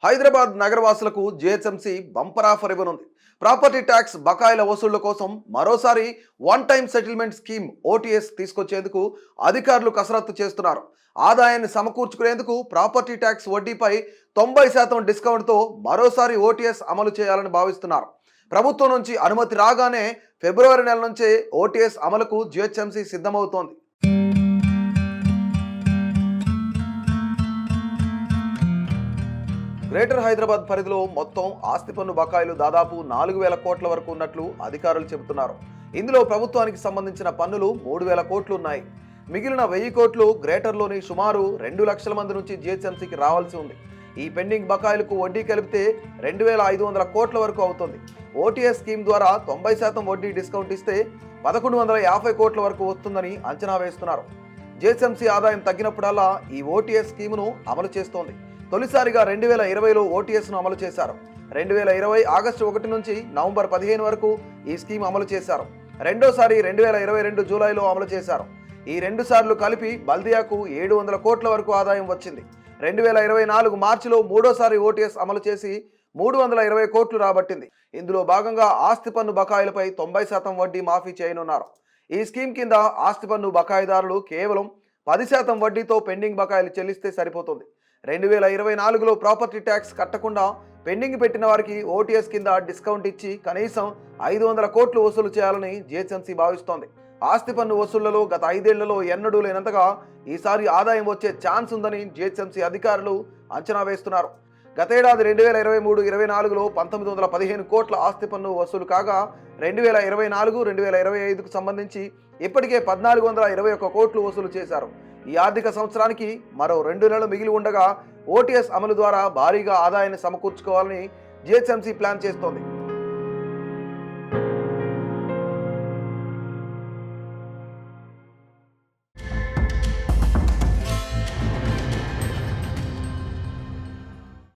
హైదరాబాద్ నగరవాసులకు GHMC bumper offer ఇవ్వనుంది. Property tax బకాయిల వసూళ్ల కోసం మరోసారి one time settlement scheme OTS తీసుకొచ్చేందుకు అధికారులు కసరత్తు చేస్తున్నారు. ఆదాయాన్ని సమకూర్చుకునేందుకు ప్రాపర్టీ ట్యాక్స్ వడ్డీపై 90% డిస్కౌంట్తో మరోసారి ఓటీఎస్ అమలు చేయాలని భావిస్తున్నారు. ప్రభుత్వం నుంచి అనుమతి రాగానే ఫిబ్రవరి నెల నుంచే ఓటీఎస్ అమలుకు జిహెచ్ఎంసీ సిద్ధమవుతోంది. గ్రేటర్ హైదరాబాద్ పరిధిలో మొత్తం ఆస్తి పన్ను బకాయిలు దాదాపు 4,000 కోట్ల వరకు ఉన్నట్లు అధికారులు చెబుతున్నారు. ఇందులో ప్రభుత్వానికి సంబంధించిన పన్నులు 3,000 కోట్లు ఉన్నాయి. మిగిలిన 1,000 కోట్లు గ్రేటర్లోని సుమారు 2 లక్షల మంది నుంచి జిహెచ్ఎంసీకి రావాల్సి ఉంది. ఈ పెండింగ్ బకాయిలకు వడ్డీ కలిపితే 2,500 కోట్ల వరకు అవుతుంది. ఓటీఎస్ స్కీమ్ ద్వారా 90% వడ్డీ డిస్కౌంట్ ఇస్తే 1,150 కోట్ల వరకు వస్తుందని అంచనా వేస్తున్నారు. జిహెచ్ఎంసీ ఆదాయం తగ్గినప్పుడల్లా ఈ ఓటీఎస్ స్కీమును అమలు చేస్తోంది. తొలిసారిగా 2020లో ఓటీఎస్ను అమలు చేశారు. 2020 ఆగస్టు 1 నుంచి నవంబర్ 15 వరకు ఈ స్కీమ్ అమలు చేశారు. రెండోసారి 2022 జూలైలో అమలు చేశారు. ఈ 2 సార్లు కలిపి బల్దియాకు 700 కోట్ల వరకు ఆదాయం వచ్చింది. 2024 మార్చిలో మూడోసారి ఓటీఎస్ అమలు చేసి 320 కోట్లు రాబట్టింది. ఇందులో భాగంగా ఆస్తి పన్ను బకాయిలపై 90% వడ్డీ మాఫీ చేయనున్నారు. ఈ స్కీమ్ కింద ఆస్తి పన్ను బకాయిదారులు కేవలం 10% వడ్డీతో పెండింగ్ బకాయిలు చెల్లిస్తే సరిపోతుంది. 2024లో ప్రాపర్టీ ట్యాక్స్ కట్టకుండా పెండింగ్ పెట్టిన వారికి ఓటీఎస్ కింద డిస్కౌంట్ ఇచ్చి కనీసం 500 కోట్లు వసూలు చేయాలని జిహెచ్ఎంసీ భావిస్తోంది. ఆస్తి పన్ను వసూళ్లలో గత 5 ఏళ్లలో ఎన్నడూ లేనంతగా ఈసారి ఆదాయం వచ్చే ఛాన్స్ ఉందని జిహెచ్ఎంసీ అధికారులు అంచనా వేస్తున్నారు. గతేడాది 2023-24లో 1915 కోట్ల ఆస్తి పన్ను వసూలు కాగా 2024-2025కు సంబంధించి ఇప్పటికే 1,421 కోట్లు వసూలు చేశారు. ఈ ఆర్థిక సంవత్సరానికి మరో 2 నెలలు మిగిలి ఉండగా ఓటీఎస్ అమలు ద్వారా భారీగా ఆదాయాన్ని సమకూర్చుకోవాలని జిహెచ్ఎంసీ ప్లాన్ చేస్తోంది.